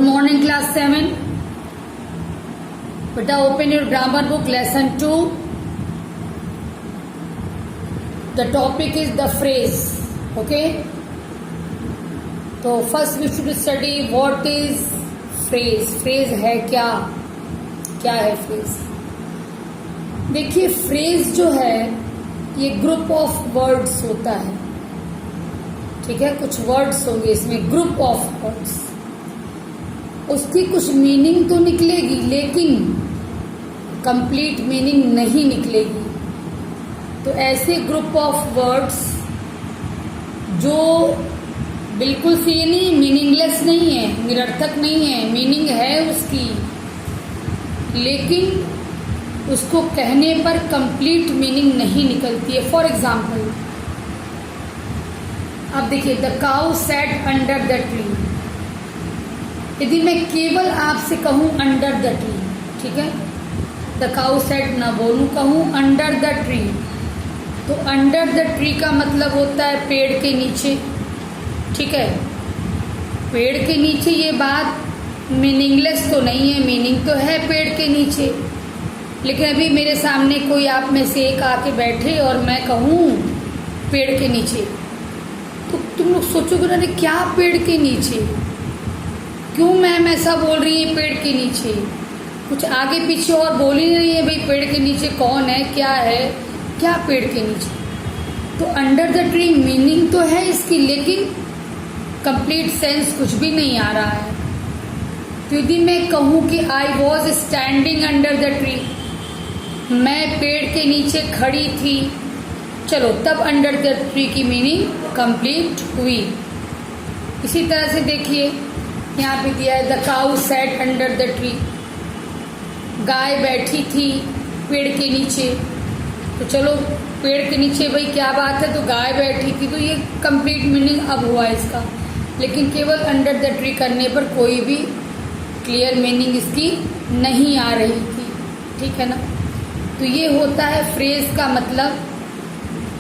morning class 7. Beta, open your grammar book lesson 2. The topic is the phrase. Okay. तो first we should study what is phrase. Phrase है क्या? क्या है phrase? देखिए phrase जो है ये ग्रुप ऑफ वर्ड्स होता है. ठीक है, कुछ वर्ड्स होंगे इसमें, ग्रुप ऑफ वर्ड्स. उसकी कुछ मीनिंग तो निकलेगी लेकिन कंप्लीट मीनिंग नहीं निकलेगी. तो ऐसे ग्रुप ऑफ वर्ड्स जो बिल्कुल से ये नहीं, मीनिंगलेस नहीं है, निरर्थक नहीं है, मीनिंग है उसकी, लेकिन उसको कहने पर कंप्लीट मीनिंग नहीं निकलती है. फॉर एग्जाम्पल अब देखिए, the cow sat under the tree. यदि मैं केवल आपसे कहूं अंडर द ट्री, ठीक है, द काउ सैट ना बोलूं, कहूं अंडर द ट्री, तो अंडर द ट्री का मतलब होता है पेड़ के नीचे. ठीक है, पेड़ के नीचे. ये बात मीनिंगलेस तो नहीं है, मीनिंग तो है पेड़ के नीचे. लेकिन अभी मेरे सामने कोई आप में से एक आके बैठे और मैं कहूं पेड़ के नीचे, तो तुम लोग सोचोगे ना, क्या पेड़ के नीचे, क्यों मैम ऐसा बोल रही है पेड़ के नीचे, कुछ आगे पीछे और बोल ही नहीं रही है. भाई पेड़ के नीचे कौन है, क्या है, क्या पेड़ के नीचे. तो अंडर द ट्री मीनिंग तो है इसकी, लेकिन कंप्लीट सेंस कुछ भी नहीं आ रहा है. तो यदि मैं कहूँ कि I was standing under the tree, मैं पेड़ के नीचे खड़ी थी, चलो तब अंडर द ट्री की मीनिंग कंप्लीट हुई. इसी तरह से देखिए यहाँ पे दिया है the cow sat under the tree, गाय बैठी थी पेड़ के नीचे. तो चलो पेड़ के नीचे भाई क्या बात है, तो गाय बैठी थी, तो ये कंप्लीट मीनिंग अब हुआ इसका. लेकिन केवल अंडर द ट्री करने पर कोई भी क्लियर मीनिंग इसकी नहीं आ रही थी. ठीक है ना. तो ये होता है फ्रेज का मतलब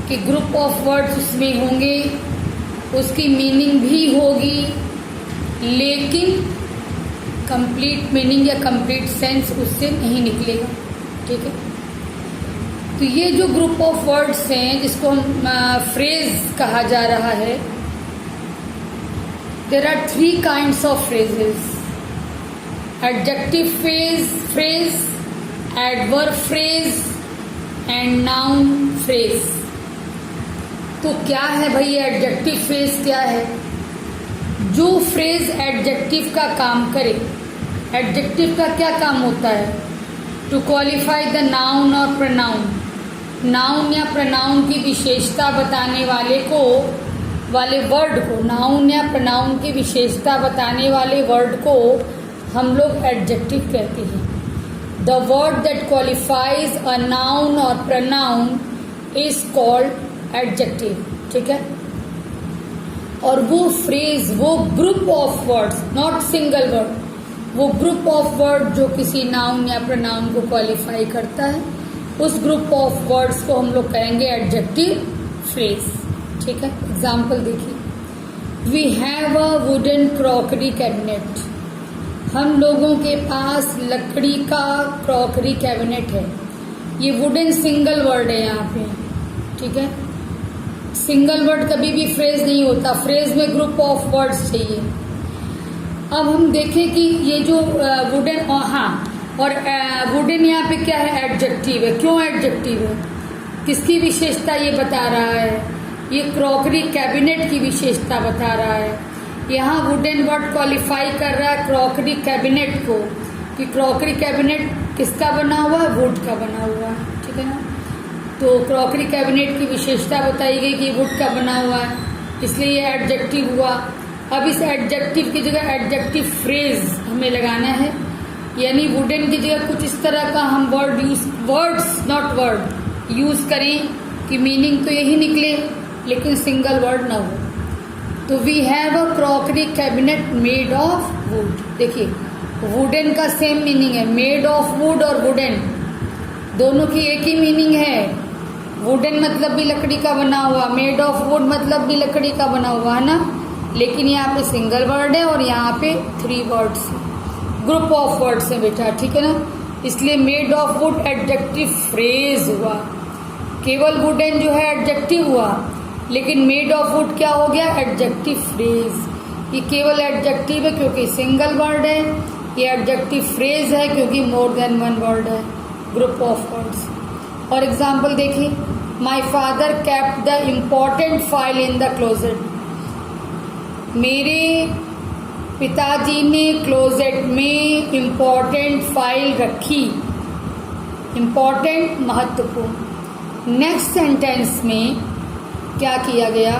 कि ग्रुप ऑफ वर्ड्स उसमें होंगे, उसकी मीनिंग भी होगी, लेकिन कंप्लीट मीनिंग या कंप्लीट सेंस उससे नहीं निकलेगा. ठीक है. तो ये जो ग्रुप ऑफ वर्ड्स हैं जिसको हम फ्रेज कहा जा रहा है, there are 3 kinds of phrases: adjective phrase, adverb phrase and noun phrase. तो क्या है भाई एडजेक्टिव फ्रेज? क्या है? जो फ्रेज एडजेक्टिव का काम करे. एडजेक्टिव का क्या काम होता है? टू क्वालिफाई द नाउन और प्रोनाउन. नाउन या प्रोनाउन की विशेषता बताने वाले वर्ड को, नाउन या प्रोनाउन की विशेषता बताने वाले वर्ड को हम लोग एडजेक्टिव कहते हैं. The word that qualifies a noun और प्रोनाउन इज कॉल्ड एडजेक्टिव. ठीक है. और वो फ्रेज, वो group of words, not single word, वो ग्रुप ऑफ वर्ड जो किसी नाउन या प्रोनाउन को क्वालिफाई करता है, उस ग्रुप ऑफ वर्ड्स को हम लोग कहेंगे एडजेक्टिव फ्रेज. ठीक है. एग्जाम्पल देखिए, we have a wooden crockery cabinet. हम लोगों के पास लकड़ी का क्रॉकरी कैबिनेट है. ये वुडन सिंगल वर्ड है यहाँ पे. ठीक है. सिंगल वर्ड कभी भी फ्रेज नहीं होता, फ्रेज में ग्रुप ऑफ वर्ड्स चाहिए. अब हम देखें कि ये जो वुडन, हाँ, और वुडन यहाँ पे क्या है? एडजेक्टिव है. क्यों एडजेक्टिव है? किसकी विशेषता ये बता रहा है? ये क्रॉकरी कैबिनेट की विशेषता बता रहा है. यहाँ वुडन वर्ड क्वालिफाई कर रहा है क्रॉकरी कैबिनेट को, कि क्रॉकरी कैबिनेट किसका बना हुआ है? वुड का बना हुआ है. ठीक है ना. तो क्रॉकरी कैबिनेट की विशेषता बताई गई कि वुड का बना हुआ है, इसलिए ये एडजेक्टिव हुआ. अब इस एडजेक्टिव की जगह एडजेक्टिव फ्रेज हमें लगाना है, यानी वुडन की जगह कुछ इस तरह का हम वर्ड्स नॉट वर्ड यूज करें कि मीनिंग तो यही निकले लेकिन सिंगल वर्ड ना हो. तो we have a crockery cabinet made of wood. देखिए वुडन का सेम मीनिंग है, मेड ऑफ वुड और वुडन दोनों की एक ही मीनिंग है. वुडन मतलब भी लकड़ी का बना हुआ, मेड ऑफ वुड मतलब भी लकड़ी का बना हुआ है ना. लेकिन यहाँ पे सिंगल वर्ड है और यहाँ पे 3 वर्ड्स है, ग्रुप ऑफ वर्ड्स है बेटा, ठीक है ना। इसलिए made of would adjective phrase हुआ। केवल वुडन जो है एडजेक्टिव हुआ, लेकिन मेड ऑफ वुड क्या हो गया, एडजेक्टिव फ्रेज। ये केवल एडजेक्टिव है क्योंकि सिंगल वर्ड है, ये एडजेक्टिव फ्रेज है क्योंकि मोर देन 1 वर्ड है, ग्रुप ऑफ वर्ड्स। और एग्जाम्पल देखिए, my father kept the important file in the closet. मेरे पिताजी ने क्लोजेट में इम्पॉर्टेंट फाइल रखी, इम्पॉर्टेंट महत्वपूर्ण। नेक्स्ट सेंटेंस में क्या किया गया,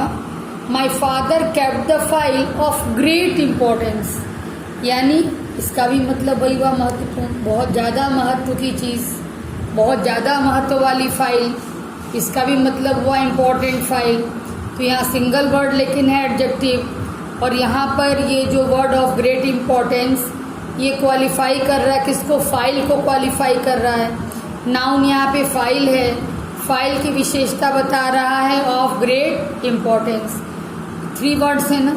my father kept the file of great importance, यानी इसका भी मतलब वही हुआ महत्वपूर्ण, बहुत ज़्यादा महत्व की चीज़, बहुत ज़्यादा महत्व वाली फाइल, इसका भी मतलब हुआ इम्पोर्टेंट फाइल। तो यहाँ सिंगल वर्ड लेकिन है एडजेक्टिव, और यहाँ पर ये जो वर्ड ऑफ ग्रेट इम्पोर्टेंस ये क्वालिफाई कर रहा है किसको, फाइल को क्वालिफाई कर रहा है। नाउन यहाँ पे फाइल है, फाइल की विशेषता बता रहा है ऑफ ग्रेट इम्पोर्टेंस। 3 वर्ड्स है ना,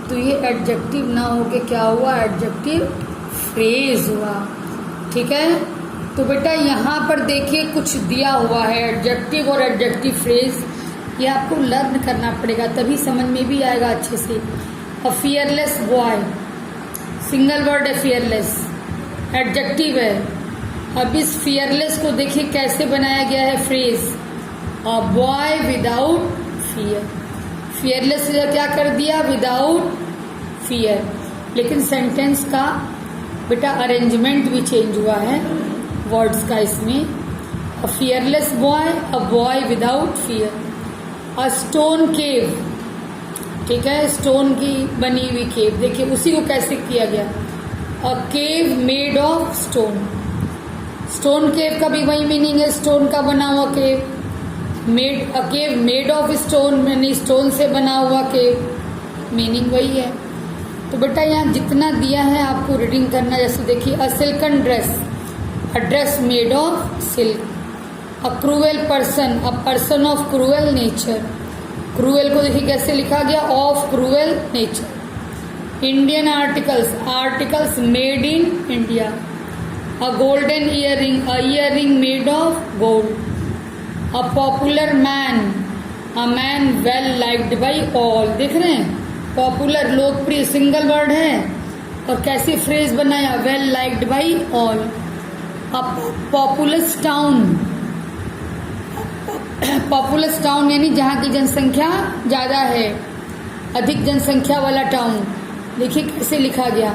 तो ये एडजेक्टिव ना हो के क्या हुआ, एडजेक्टिव फ्रेज हुआ, ठीक है। तो बेटा यहाँ पर देखिए कुछ दिया हुआ है एडजेक्टिव और एडजेक्टिव फ्रेज, ये आपको लर्न करना पड़ेगा तभी समझ में भी आएगा अच्छे से। अ फियरलेस बॉय, सिंगल वर्ड है फियरलेस, एडजेक्टिव है। अब इस फियरलेस को देखिए कैसे बनाया गया है फ्रेज, अ बॉय विदाउट फियर। फियरलेस से क्या कर दिया, विदाउट फियर, लेकिन सेंटेंस का बेटा अरेंजमेंट भी चेंज हुआ है वर्ड्स का इसमें। A fearless boy, a boy without fear. A stone cave, ठीक है, स्टोन की बनी हुई केव, देखिए उसी को कैसे किया गया, a cave made of stone. Stone cave का भी वही मीनिंग है, स्टोन का बना हुआ cave. Made, a cave made of stone, यानी स्टोन से बना हुआ केव, मीनिंग वही है। तो बेटा यहाँ जितना दिया है आपको रीडिंग करना, जैसे देखिए, a silken dress, a dress made of silk. A cruel person, a person of cruel nature. Cruel को देखिए कैसे लिखा गया, of cruel nature. Indian articles, articles made in India. A golden earring, a earring made of gold. A popular man, a man well liked by all. देख रहे हैं, popular लोकप्रिय single word है और कैसे फ्रेज बनाया, well liked by all. A populace town, populace town यानी जहाँ की जनसंख्या ज़्यादा है, अधिक जनसंख्या वाला टाउन। देखिए कैसे लिखा गया,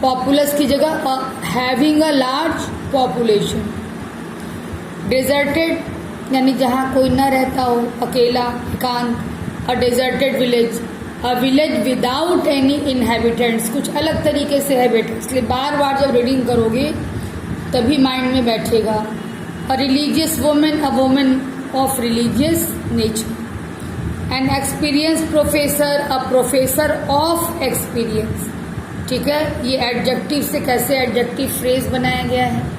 पॉपुलस की जगह having a large population. Deserted यानी जहाँ कोई न रहता हो, अकेला, एकांत। A deserted village, a village without any inhabitants, कुछ अलग तरीके से है बेटा, इसलिए बार बार जब रीडिंग करोगे तभी माइंड में बैठेगा। A religious women, a women of religious nature. An experience professor, a professor of experience, ठीक है। ये एडजेक्टिव से कैसे एडजेक्टिव फ्रेज बनाया गया है।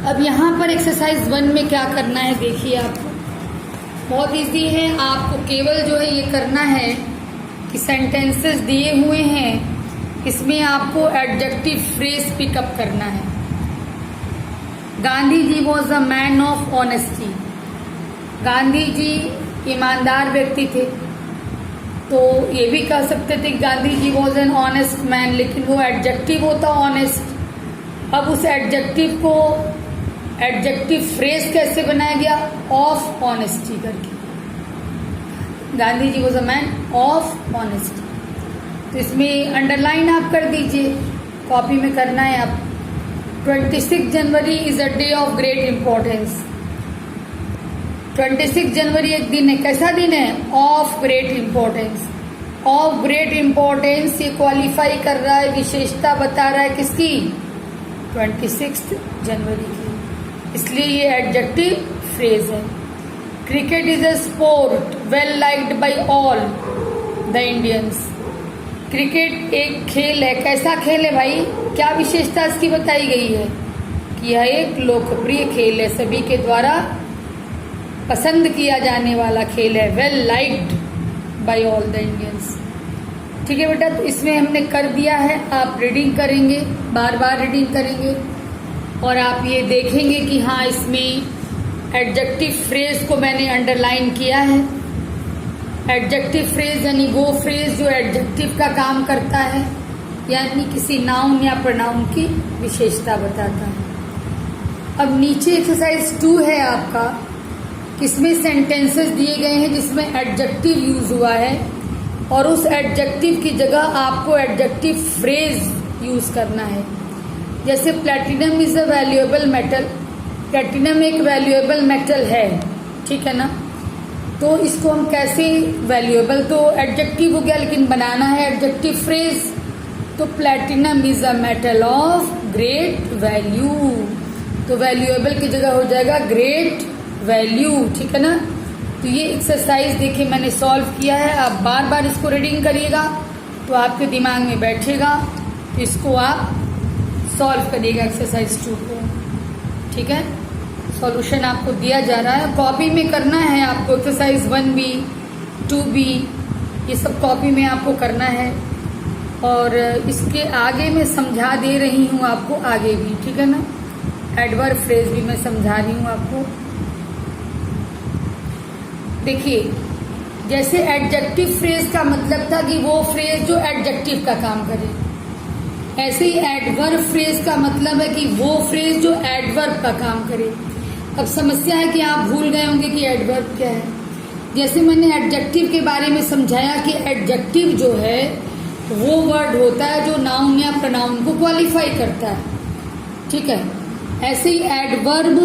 अब यहाँ पर एक्सरसाइज 1 में क्या करना है देखिए, आपको बहुत इजी है, आपको केवल जो है ये करना है कि सेंटेंसेस दिए हुए हैं, इसमें आपको एडजेक्टिव फ्रेज पिकअप करना है। Gandhi ji was a man of honesty, Gandhi ji ईमानदार व्यक्ति थे, तो ये भी कह सकते थे Gandhi ji was an honest man, लेकिन वो एडजेक्टिव होता ऑनेस्ट। अब उस एडजेक्टिव को एडजेक्टिव फ्रेज कैसे बनाया गया, ऑफ ऑनेस्टी करके, Gandhi ji was a man of honesty. तो इसमें अंडरलाइन आप कर दीजिए, कॉपी में करना है आप। 26 जनवरी is a day of great importance. 26 जनवरी एक दिन है, कैसा दिन है, of great importance. Of great importance ये क्वालिफाई कर रहा है, विशेषता बता रहा है किसकी, 26 जनवरी की, इसलिए ये एडजेक्टिव फ्रेज है। Cricket is a sport well liked by all the Indians. Cricket एक खेल है, कैसा खेल है भाई, क्या विशेषता इसकी बताई गई है कि यह एक लोकप्रिय खेल है, सभी के द्वारा पसंद किया जाने वाला खेल है, well liked by all the Indians. ठीक है बेटा, तो इसमें हमने कर दिया है। आप रीडिंग करेंगे, बार बार रीडिंग करेंगे और आप ये देखेंगे कि हाँ इसमें एडजेक्टिव फ्रेज को मैंने अंडरलाइन किया है। एडजेक्टिव फ्रेज यानी वो फ्रेज जो एडजेक्टिव का काम करता है, यानी किसी नाउन या प्रोनाउन की विशेषता बताता है। अब नीचे एक्सरसाइज 2 है आपका, इसमें सेंटेंसेस दिए गए हैं जिसमें एडजेक्टिव यूज हुआ है और उस एडजेक्टिव की जगह आपको एडजेक्टिव फ्रेज यूज करना है। जैसे platinum is a valuable metal, platinum एक वैल्यूएबल मेटल है, ठीक है ना। तो इसको हम कैसे, वैल्यूएबल तो एडजेक्टिव हो गया लेकिन बनाना है एडजेक्टिव फ्रेज, तो platinum is a metal of great value, तो वैल्यूएबल की जगह हो जाएगा ग्रेट वैल्यू, ठीक है ना। तो ये एक्सरसाइज देखिए मैंने सॉल्व किया है, आप बार बार इसको रीडिंग करिएगा तो आपके दिमाग में बैठेगा, तो इसको आप सॉल्व करिएगा एक्सरसाइज 2 को, ठीक है। सॉल्यूशन आपको दिया जा रहा है, कॉपी में करना है आपको। एक्सरसाइज 1B 2B ये सब कॉपी में आपको करना है और इसके आगे मैं समझा दे रही हूँ आपको आगे भी, ठीक है ना। एडवर्ब फ्रेज भी मैं समझा रही हूँ आपको। देखिए जैसे एडजेक्टिव फ्रेज का मतलब था कि वो फ्रेज जो एडजेक्टिव का काम करे, ऐसे ही एडवर्ब फ्रेज का मतलब है कि वो फ्रेज जो एडवर्ब का काम करे। अब समस्या है कि आप भूल गए होंगे कि एडवर्ब क्या है। जैसे मैंने एडजेक्टिव के बारे में समझाया कि एडजेक्टिव जो है वो वर्ड होता है जो नाउन या प्रोनाउन को क्वालिफाई करता है, ठीक है। ऐसे ही एडवर्ब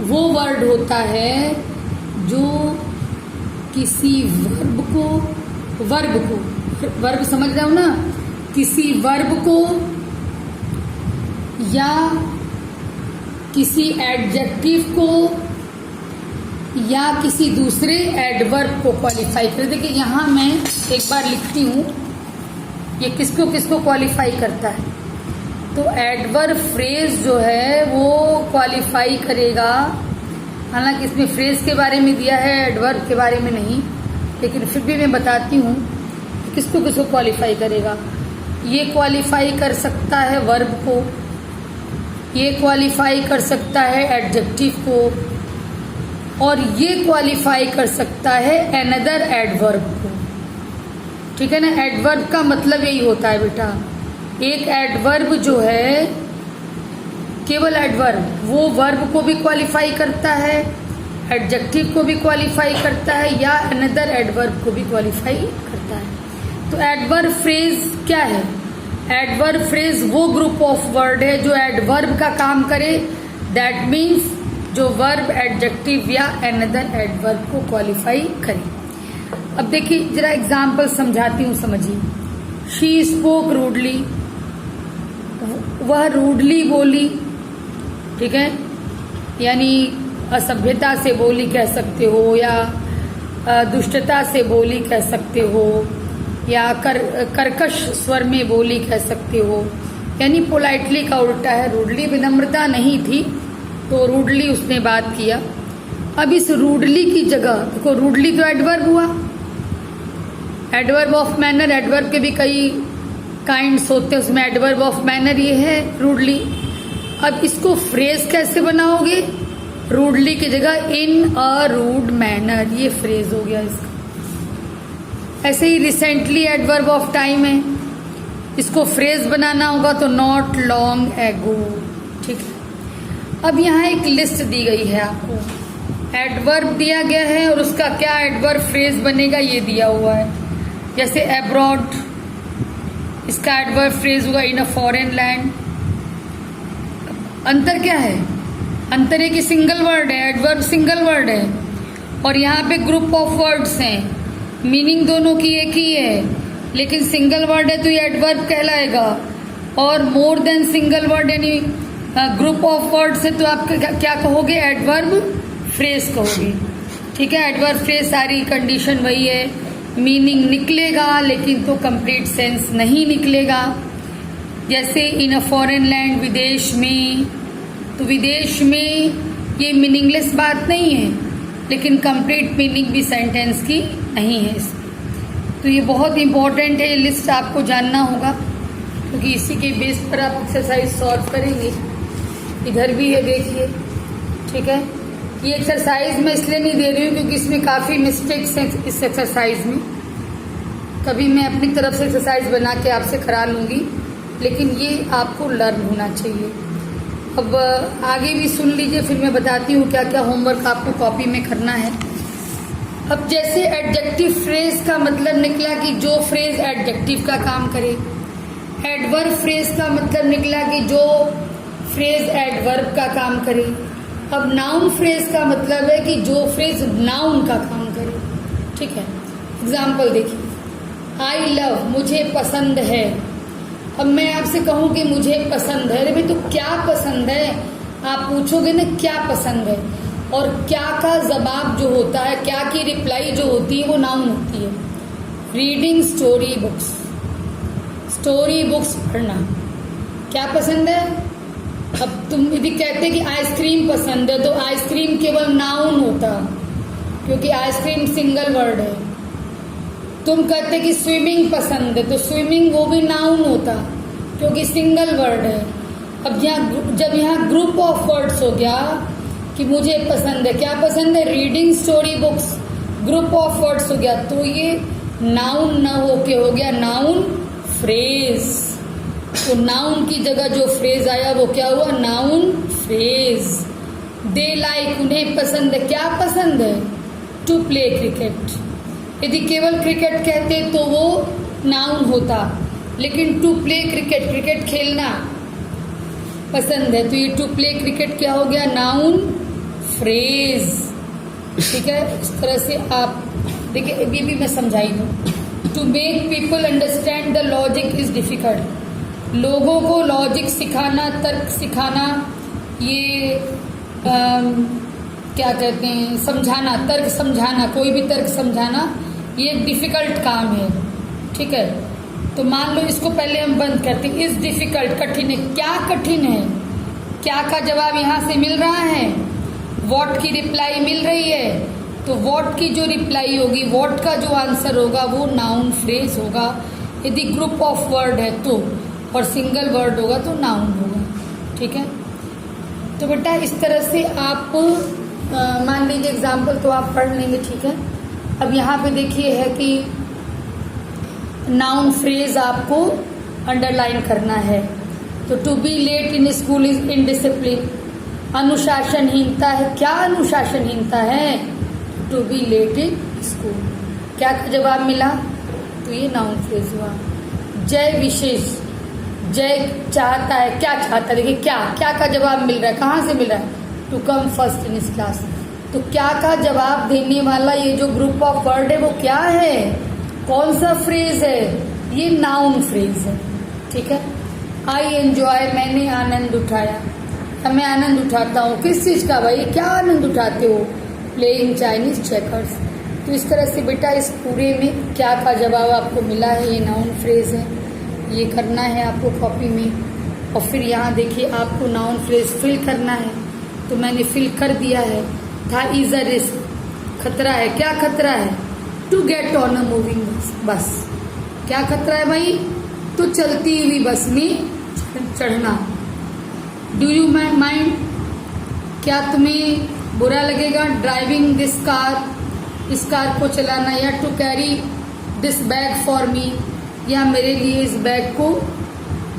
वो वर्ड होता है जो किसी वर्ब समझ रहे हो ना, किसी वर्ब को या किसी एडजेक्टिव को या किसी दूसरे एडवर्ब को क्वालिफाई कर। देखिए यहाँ मैं एक बार लिखती हूँ ये किसको किसको क्वालिफाई करता है। तो एडवर्ब फ्रेज जो है वो क्वालिफाई करेगा, हालांकि इसमें फ्रेज के बारे में दिया है एडवर्ब के बारे में नहीं, लेकिन फिर भी मैं बताती हूँ किसको किसको क्वालिफाई करेगा। ये क्वालिफाई कर सकता है वर्ब को, ये क्वालिफाई कर सकता है एडजेक्टिव को, और ये क्वालिफाई कर सकता है अनदर एडवर्ब को, ठीक है ना। एडवर्ब का मतलब यही होता है बेटा, एक एडवर्ब जो है केवल एडवर्ब वो वर्ब को भी क्वालिफाई करता है, एडजेक्टिव को भी क्वालिफाई करता है या अनदर एडवर्ब को भी क्वालिफाई करता है। तो एडवर्ब फ्रेज क्या है? एडवर्ब फ्रेज वो ग्रुप ऑफ वर्ड है जो एडवर्ब का काम करे, दैट मीन्स जो वर्ब एडजेक्टिव या अनदर एडवर्ब को क्वालिफाई करे। अब देखिए जरा एग्जाम्पल समझाती हूँ, समझिए। शी स्पोक रूडली, वह रूडली बोली, ठीक है, यानी असभ्यता से बोली कह सकते हो या दुष्टता से बोली कह सकते हो या कर्कश स्वर में बोली कह सकते हो, यानी पोलाइटली का उल्टा है। रूडली विनम्रता नहीं थी तो रूडली उसने बात किया। अब इस रूडली की जगह देखो, रूडली तो एडवर्ब हुआ, एडवर्ब ऑफ मैनर, एडवर्ब के भी कई काइंड्स होते हैं, उसमें एडवर्ब ऑफ मैनर ये है रूडली। अब इसको फ्रेज कैसे बनाओगे? रूडली की जगह इन अ रूड मैनर, ये फ्रेज हो गया इसका। ऐसे ही रिसेंटली एडवर्ब ऑफ टाइम है, इसको फ्रेज बनाना होगा तो नॉट लॉन्ग एगो, ठीक है। अब यहाँ एक लिस्ट दी गई है आपको, एडवर्ब दिया गया है और उसका क्या एडवर्ब फ्रेज बनेगा ये दिया हुआ है। जैसे अब्रॉड, इसका एडवर्ब फ्रेज होगा इन अ फॉरेन लैंड। अंतर क्या है? अंतर है कि सिंगल वर्ड है, एडवर्ब सिंगल वर्ड है और यहाँ पे ग्रुप ऑफ वर्ड्स हैं, मीनिंग दोनों की एक ही है, लेकिन सिंगल वर्ड है तो ये एडवर्ब कहलाएगा, और मोर देन सिंगल वर्ड यानी ग्रुप ऑफ वर्ड्स है तो आप क्या कहोगे? एडवर्ब फ्रेज कहोगे, ठीक है। एडवर्ब फ्रेज सारी कंडीशन वही है, मीनिंग निकलेगा लेकिन तो कंप्लीट सेंस नहीं निकलेगा। जैसे इन अ फॉरेन लैंड, विदेश में, तो विदेश में ये मीनिंगलेस बात नहीं है लेकिन कंप्लीट मीनिंग भी सेंटेंस की नहीं है इसमें। तो ये बहुत इम्पोर्टेंट है, ये लिस्ट आपको जानना होगा क्योंकि इसी के बेस पर आप एक्सरसाइज सॉल्व करेंगे। इधर भी है देखिए, ठीक है। ये एक्सरसाइज मैं इसलिए नहीं दे रही हूँ क्योंकि इसमें काफ़ी मिस्टेक्स हैं इस एक्सरसाइज में। कभी मैं अपनी तरफ से एक्सरसाइज बना के आपसे करा लूँगी, लेकिन ये आपको लर्न होना चाहिए। अब आगे भी सुन लीजिए, फिर मैं बताती हूँ क्या क्या होमवर्क आपको कॉपी में करना है। अब जैसे एडजेक्टिव फ्रेज का मतलब निकला कि जो फ्रेज एडजेक्टिव का काम करे। एडवर्ब फ्रेज का मतलब निकला कि जो फ्रेज एडवर्ब का काम करे। अब नाउन फ्रेज का मतलब है कि जो फ्रेज नाउन का काम करे, ठीक है। एग्जाम्पल देखिए, आई लव, मुझे पसंद है। अब मैं आपसे कहूँ कि मुझे पसंद है, अरे भाई तो क्या पसंद है, आप पूछोगे ना क्या पसंद है, और क्या का जवाब जो होता है, क्या की रिप्लाई जो होती है वो नाउन होती है। Reading story books, story books पढ़ना, क्या पसंद है। अब तुम यदि कहते कि आइसक्रीम पसंद है तो आइसक्रीम केवल नाउन होता क्योंकि आइसक्रीम सिंगल वर्ड है। तुम कहते कि स्विमिंग पसंद है तो स्विमिंग वो भी नाउन होता क्योंकि सिंगल वर्ड है। अब जब यहाँ ग्रुप ऑफ वर्ड्स हो गया कि मुझे पसंद है, क्या पसंद है, reading story books, group of words हो गया तो ये नाउन न होके हो गया नाउन फ्रेज। तो नाउन की जगह जो फ्रेज आया वो क्या हुआ, नाउन फ्रेज। दे लाइक, उन्हें पसंद है, क्या पसंद है, टू प्ले क्रिकेट। यदि केवल क्रिकेट कहते तो वो नाउन होता, लेकिन टू प्ले क्रिकेट, क्रिकेट खेलना पसंद है तो ये टू प्ले क्रिकेट क्या हो गया, नाउन फ्रेज, ठीक है। इस तरह से आप देखिए, ये भी मैं समझाई दूँ। To make people understand the logic is difficult, लोगों को लॉजिक सिखाना, तर्क सिखाना, ये क्या कहते हैं, समझाना, तर्क समझाना, कोई भी तर्क समझाना ये एक डिफिकल्ट काम है, ठीक है। तो मान लो इसको पहले हम बंद करते हैं, इज डिफिकल्ट, कठिन है। क्या कठिन है, क्या का जवाब यहाँ से मिल रहा है, व्हाट की रिप्लाई मिल रही है, तो व्हाट की जो रिप्लाई होगी, व्हाट का जो आंसर होगा वो नाउन फ्रेज होगा। यदि ग्रुप ऑफ वर्ड है तो, और सिंगल वर्ड होगा तो नाउन होगा, ठीक है। तो बेटा इस तरह से आप मान लीजिए एग्जाम्पल तो आप पढ़ लेंगे, ठीक है। अब यहाँ पे देखिए है कि नाउन फ्रेज आपको अंडरलाइन करना है। तो to be late in school is indiscipline, अनुशासनहीनता है, क्या अनुशासनहीनता है, to be late in school. क्या का जवाब मिला, तो ये नाउन फ्रेज हुआ। जय विशेष, जय चाहता है, क्या चाहता है, देखिए क्या का जवाब मिल रहा है, कहाँ से मिल रहा है, टू कम फर्स्ट इन इस क्लास। तो क्या का जवाब देने वाला ये जो ग्रुप ऑफ वर्ड है वो क्या है, कौन सा फ्रेज है, ये नाउन फ्रेज है, ठीक है। आई एंजॉय, मैंने आनंद उठाया, अब मैं आनंद उठाता हूँ, किस चीज़ का भाई, क्या आनंद उठाते हो, प्लेइंग चाइनीज चेकर्स। तो इस तरह से बेटा इस पूरे में क्या का जवाब आपको मिला है, ये नाउन फ्रेज है, ये करना है आपको कॉपी में। और फिर यहाँ देखिए आपको नाउन फ्रेज फिल करना है, तो मैंने फिल कर दिया है। था इज अ रिस्क, खतरा है, क्या खतरा है, to get on a moving bus, क्या खतरा है भाई, तो चलती हुई बस में चढ़ना। डू यू माइंड, क्या तुम्हें बुरा लगेगा, ड्राइविंग दिस कार, इस कार को चलाना, या to carry this bag for me, या मेरे लिए इस बैग को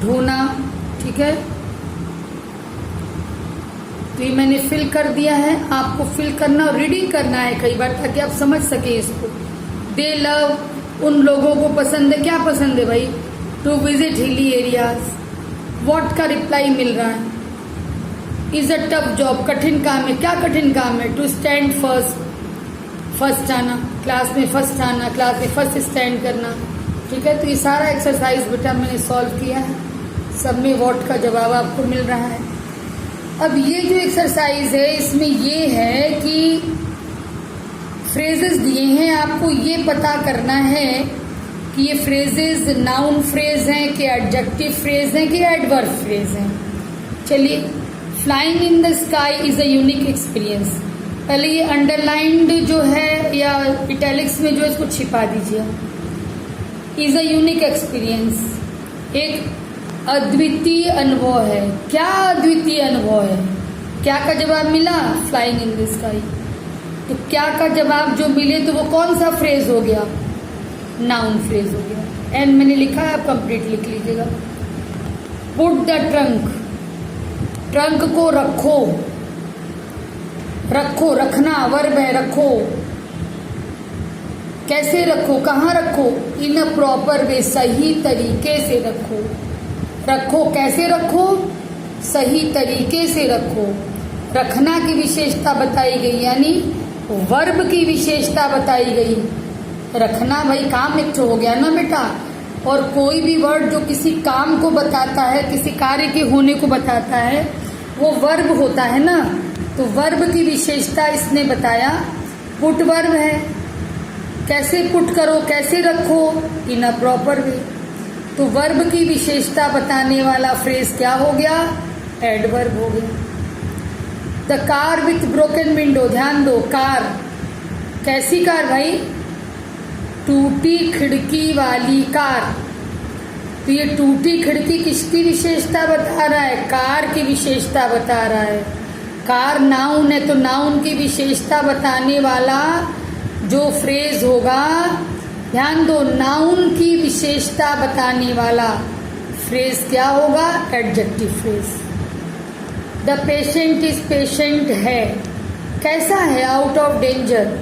ढोना, ठीक है। तो ये मैंने फिल कर दिया है, आपको फिल करना और रीडिंग करना है कई बार ताकि आप समझ सके इसको। दे लव, उन लोगों को पसंद है, क्या पसंद है भाई, to visit hilly areas. What का रिप्लाई मिल रहा है, इज अ टफ जॉब, कठिन काम है, क्या कठिन काम है, टू स्टैंड फर्स्ट, फर्स्ट आना, क्लास में फर्स्ट आना, क्लास में फर्स्ट स्टैंड करना, ठीक है। तो ये सारा एक्सरसाइज बेटा मैंने सॉल्व किया है, सब में व्हाट का जवाब आपको मिल रहा है। अब ये जो एक्सरसाइज है इसमें ये है कि फ्रेजेस दिए हैं, आपको ये पता करना है कि ये फ्रेजेस नाउन फ्रेज हैं कि एडजेक्टिव फ्रेज हैं कि एडवर्ब फ्रेज हैं। चलिए, flying in the sky is a unique experience. पहले ये अंडरलाइंड जो है या इटैलिक्स में जो है इसको छिपा दीजिए। इज अ यूनिक एक्सपीरियंस, एक अद्वितीय अनुभव है। क्या अद्वितीय अनुभव है? क्या का जवाब मिला? Flying in the sky. तो क्या का जवाब जो मिले तो वो कौन सा फ्रेज हो गया? नाउन फ्रेज हो गया। एंड मैंने लिखा है, आप कंप्लीट लिख लीजिएगा। पुट द ट्रंक, ट्रंक को रखो, रखो रखना वर्ब है, रखो। कैसे रखो? कहाँ रखो? इन अ प्रॉपर वे, सही तरीके से रखो। रखो कैसे रखो? सही तरीके से रखो। रखना की विशेषता बताई गई, यानी वर्ब की विशेषता बताई गई। रखना भाई काम एक हो गया ना बेटा, और कोई भी वर्ड जो किसी काम को बताता है, किसी कार्य के होने को बताता है, वो वर्ब होता है ना। तो वर्ब की विशेषता इसने बताया, पुट वर्ब है। कैसे पुट करो, कैसे रखो? इन अ प्रॉपर वे। तो वर्ब की विशेषता बताने वाला फ्रेज क्या हो गया? एडवर्ब हो गया। The car with broken window, ध्यान दो, कार कैसी कार भाई? टूटी खिड़की वाली कार। तो ये टूटी खिड़की किसकी विशेषता बता रहा है? कार की विशेषता बता रहा है। कार नाउन है, तो नाउन की विशेषता बताने वाला जो फ्रेज होगा, ध्यान दो, नाउन की विशेषता बताने वाला फ्रेज क्या होगा? Adjective phrase. The patient is patient है, कैसा है? Out of danger.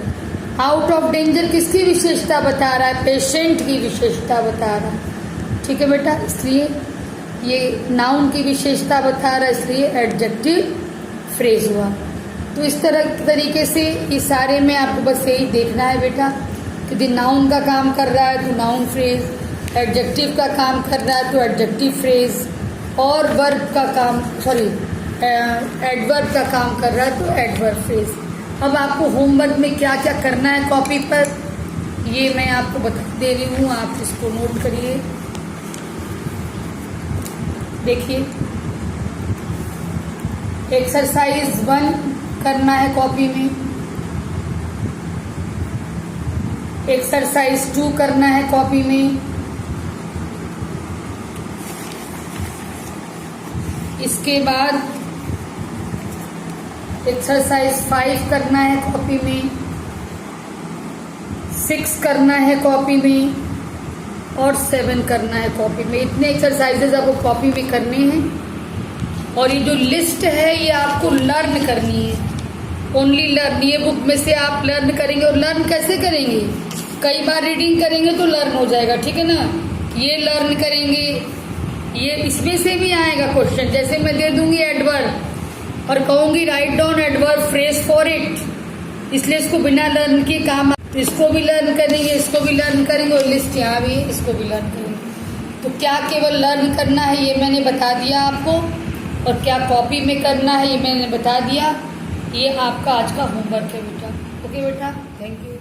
Out of danger किसकी विशेषता बता रहा है? पेशेंट की विशेषता बता रहा है। ठीक है बेटा, इसलिए ये नाउन की विशेषता बता रहा है, इसलिए एडजेक्टिव फ्रेज हुआ। तो इस तरीके से इस सारे में आपको बस यही देखना है बेटा, यदि नाउन का काम कर रहा है तो नाउन फ्रेज, एडजेक्टिव का काम कर रहा है तो एडजेक्टिव फ्रेज, और वर्ब का काम एडवर्ब का काम कर रहा है तो एडवर्ब फ्रेज। अब आपको होमवर्क में क्या क्या करना है कॉपी पर, ये मैं आपको बता दे रही हूँ, आप इसको नोट करिए। देखिए, एक्सरसाइज 1 करना है कॉपी में, एक्सरसाइज 2 करना है कॉपी में, इसके बाद एक्सरसाइज 5 करना है कॉपी में, 6 करना है कॉपी में, और 7 करना है कॉपी में। इतने एक्सरसाइजेज आपको कॉपी में करने हैं। और ये जो लिस्ट है ये आपको लर्न करनी है, ओनली लर्न। ये बुक में से आप लर्न करेंगे, और लर्न कैसे करेंगे? कई बार रीडिंग करेंगे तो लर्न हो जाएगा, ठीक है ना। ये लर्न करेंगे, ये इसमें से भी आएगा क्वेश्चन। जैसे मैं दे दूंगी एडवर्ब और कहूंगी write down adverb phrase for it, इसलिए इसको बिना लर्न के काम, इसको भी लर्न करेंगे, इसको भी लर्न करेंगे, और लिस्ट यहाँ भी है, इसको भी लर्न करेंगे। तो क्या केवल लर्न करना है ये मैंने बता दिया आपको, और क्या कॉपी में करना है ये मैंने बता दिया। ये आपका आज का होमवर्क है बेटा। ओके बेटा, थैंक यू।